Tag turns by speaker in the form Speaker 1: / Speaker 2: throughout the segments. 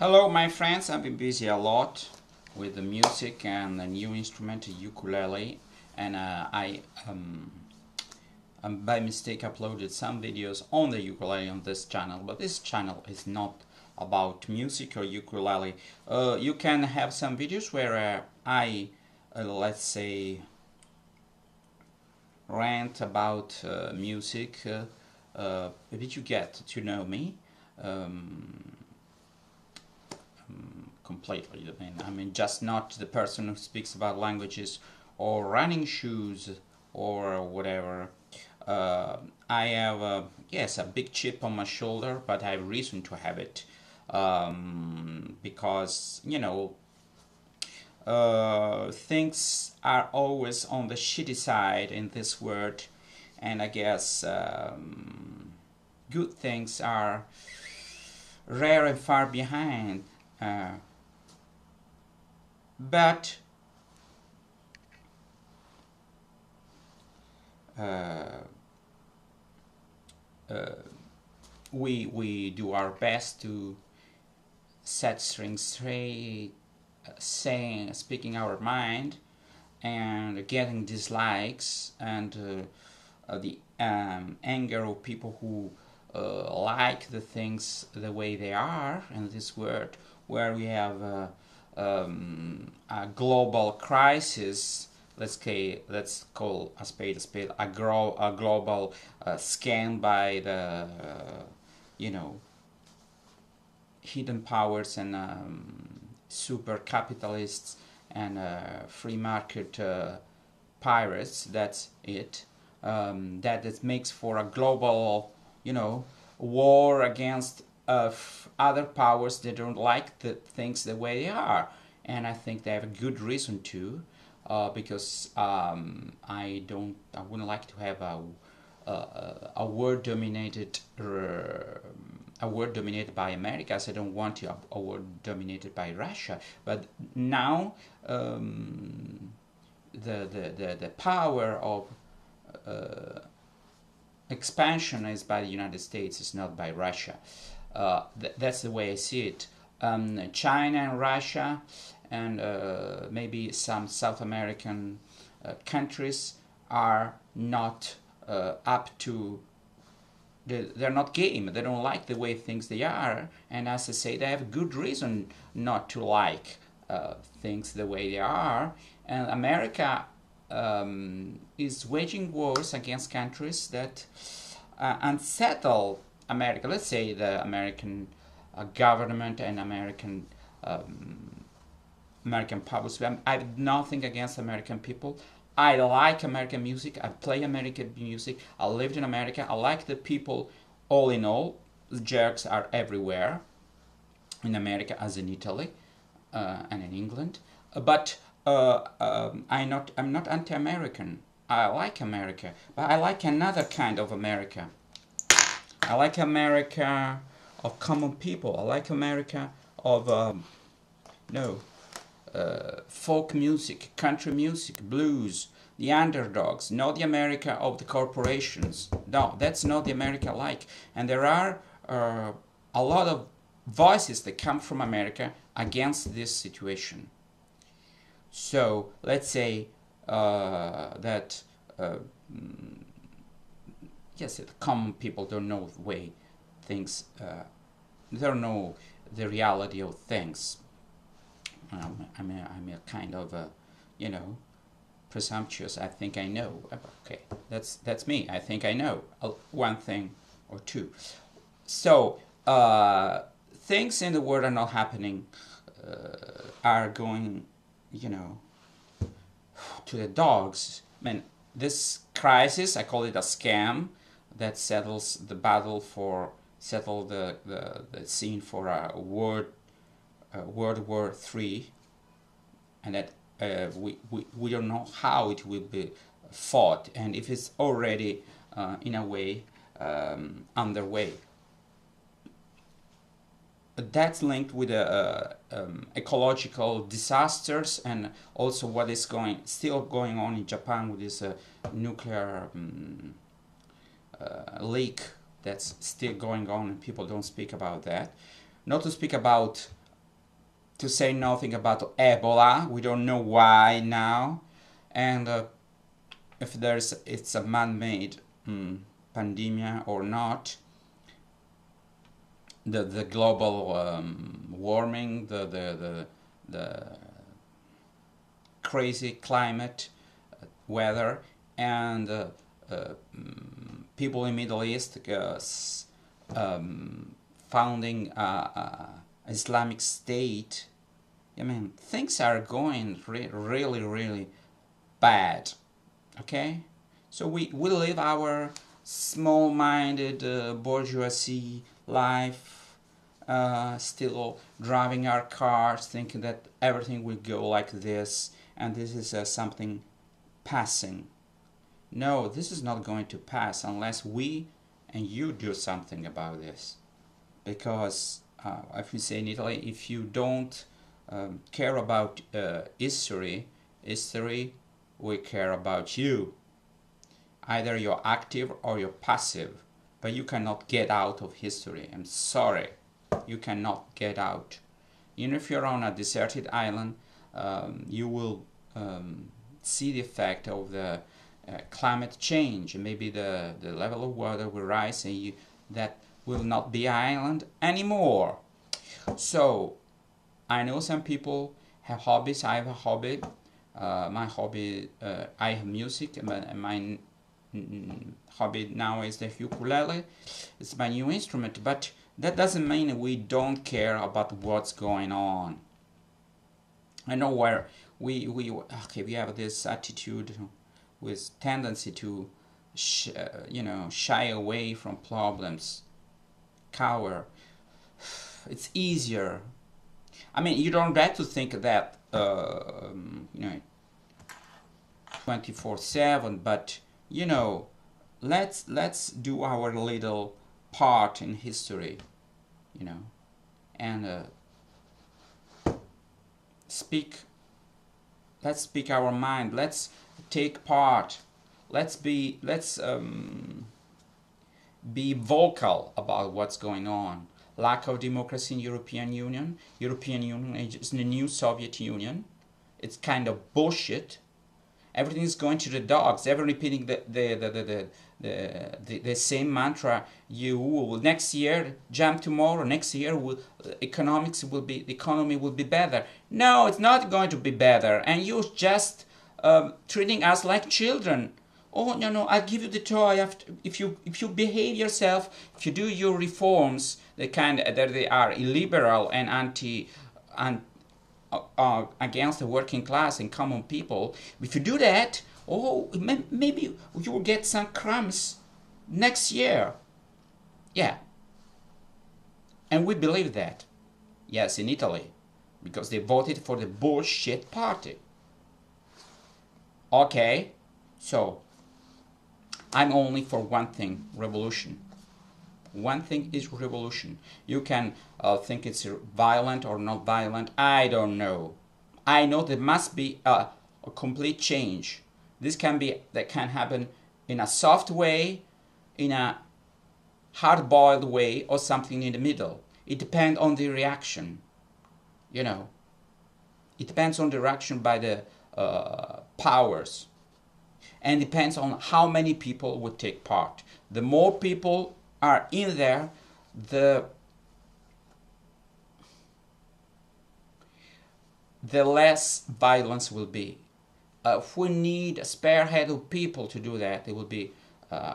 Speaker 1: Hello, my friends. I've been busy a lot with the music and the new instrument, ukulele, and by mistake uploaded some videos on the ukulele on this channel. But this channel is not about music or ukulele. You can have some videos where I, let's say, rant about music. Did you get to know me? Completely. I mean, just not the person who speaks about languages or running shoes or whatever. I have, yes, a big chip on my shoulder, but I have reason to have it because, things are always on the shitty side in this world, and I guess good things are rare and far behind. But we do our best to set strings straight, speaking our mind, and getting dislikes and the anger of people who like the things the way they are in this world, where we have a global crisis. Let's call a spade, a global scam by the hidden powers and super capitalists and free market pirates. That's it. That it makes for a global, war against other powers that don't like the things the way they are, and I think they have a good reason to, because I wouldn't like to have a world dominated by America. So I don't want a world dominated by Russia. But now the power of expansion is by the United States, it's not by Russia. That's the way I see it. China and Russia and maybe some South American countries are not up to, they're not game. They don't like the way things they are, and as I say, they have good reason not to like things the way they are. And America is waging wars against countries that unsettle America. Let's say the American government and American public. I have nothing against American people. I like American music. I play American music. I lived in America. I like the people. All in all, the jerks are everywhere in America, as in Italy and in England. But I'm not anti-American. I like America, but I like another kind of America. I like America of common people. I like America of folk music, country music, blues, the underdogs, not the America of the corporations. No, that's not the America I like. And there are a lot of voices that come from America against this situation. So let's say that yes, the common people don't know the way things, they don't know the reality of things. I'm a kind of presumptuous. I think I know. Okay, that's me. I think I know one thing or two. So things in the world are not happening. Are going, to the dogs. I mean, this crisis, I call it a scam that settles the battle for the scene for a World War III, and that we don't know how it will be fought, and if it's already in a way underway. That's linked with ecological disasters, and also what is still going on in Japan with this nuclear leak that's still going on, and people don't speak about that. Not to speak about to say nothing about Ebola. We don't know why now, and if it's a man-made pandemic or not. The global warming, the crazy climate, weather, and people in Middle East founding Islamic State. I mean, things are going really, really bad. Okay, so we live our small-minded bourgeoisie life, still driving our cars, thinking that everything will go like this, and this is something passing. No, this is not going to pass unless we and you do something about this. Because, if we say in Italy, if you don't care about history will care about you. Either you're active or you're passive, but you cannot get out of history. I'm sorry, you cannot get out. Even if you're on a deserted island, you will see the effect of the climate change. Maybe the level of water will rise, and that will not be an island anymore. So, I know some people have hobbies. I have a hobby. My hobby, I have music. My hobby now is the ukulele. It's my new instrument, but that doesn't mean we don't care about what's going on. I know where we have this attitude with tendency to shy away from problems, cower. It's easier. I mean, you don't have to think that 24/7, but let's do our little part in history, and let's speak our mind. Let's take part. Let's be vocal about what's going on. Lack of democracy in European Union. European Union is the new Soviet Union. It's kind of bullshit. Everything is going to the dogs. Everyone repeating the same mantra. You will next year, jump tomorrow. Next year, the economy will be better. No, it's not going to be better. And you're just treating us like children. Oh no! I'll give you the toy if you behave yourself. If you do your reforms, that they are illiberal and against the working class and common people. If you do that, maybe you will get some crumbs next year. Yeah. And we believe that. Yes, in Italy, because they voted for the bullshit party. Okay, so I'm only for one thing: revolution. One thing is revolution. You can think it's violent or not violent. I don't know. I know there must be a complete change. That can happen in a soft way, in a hard-boiled way, or something in the middle. It depends on the reaction. It depends on the reaction by the powers, and depends on how many people would take part. The more people are in there, the less violence will be. If we need a spearhead of people to do that, there will be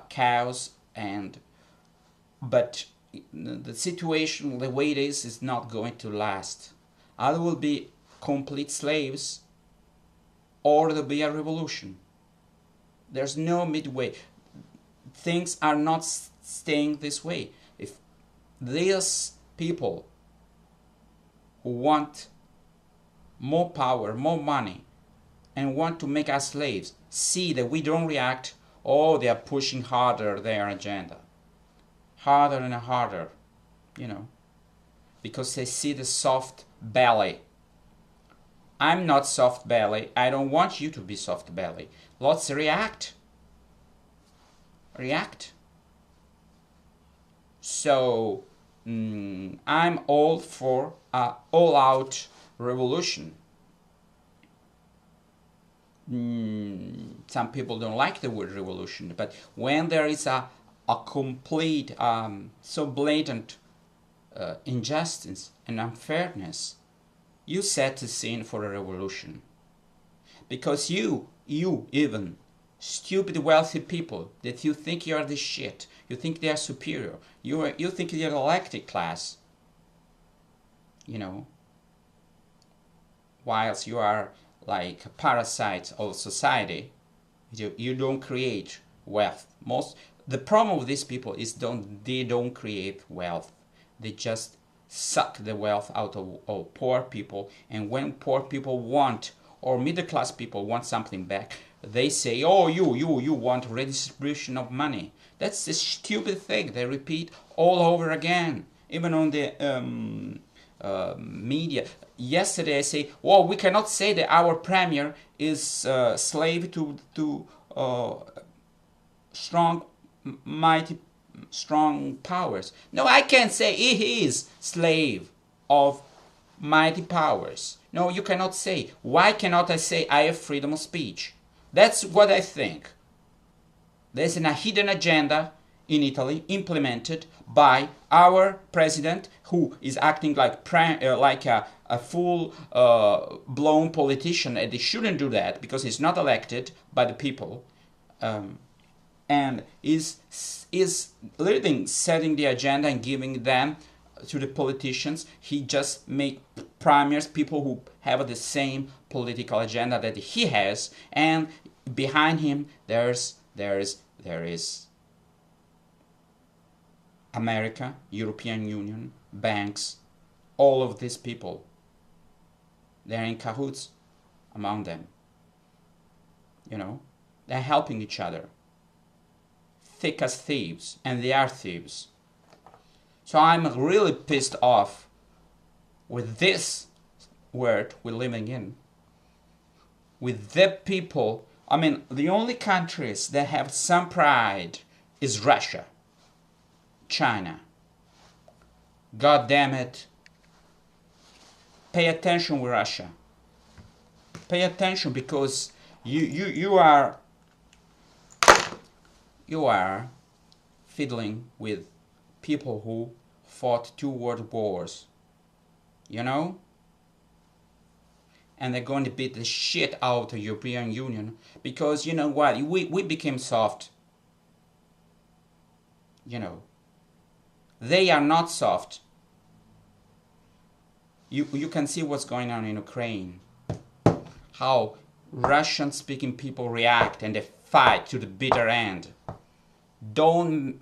Speaker 1: chaos, but the situation, the way it is not going to last. Either will be complete slaves, or there'll be a revolution. There's no midway. Things are not staying this way. If these people who want more power, more money, and want to make us slaves see that we don't react, they are pushing harder their agenda. Harder and harder, because they see the soft belly. I'm not soft belly. I don't want you to be soft belly. Let's react. React. So I'm all for all out revolution. Some people don't like the word revolution, but when there is a complete, so blatant injustice and unfairness, you set the scene for a revolution. Because you even, stupid wealthy people that you think you are the shit, you think they are superior, you think you're the elected class, whilst you are like a parasite of society, you don't create wealth. The problem with these people is they don't create wealth. They just suck the wealth out of poor people, and when poor people want, or middle class people want something back, they say, oh, you want redistribution of money. That's a stupid thing they repeat all over again, even on the media. Yesterday I say, well, we cannot say that our premier is slave to strong, mighty, strong powers. No, I can't say he is slave of mighty powers. No, you cannot say. Why cannot I say I have freedom of speech? That's what I think. There's a hidden agenda in Italy implemented by our president, who is acting like a full-blown politician, and he shouldn't do that because he's not elected by the people, and is literally setting the agenda and giving them to the politicians. He just make premiers people who have the same political agenda that he has, and behind him there is America, European Union, banks, all of these people. They're in cahoots among them. They're helping each other. Thick as thieves, and they are thieves. So I'm really pissed off with this world we're living in. With the people, the only countries that have some pride is Russia, China. God damn it. Pay attention with Russia. Pay attention, because you are fiddling with people who fought 2 world wars. And they're going to beat the shit out of the European Union, because you know what? We became soft. They are not soft. You can see what's going on in Ukraine. How Russian-speaking people react, and they fight to the bitter end. Don't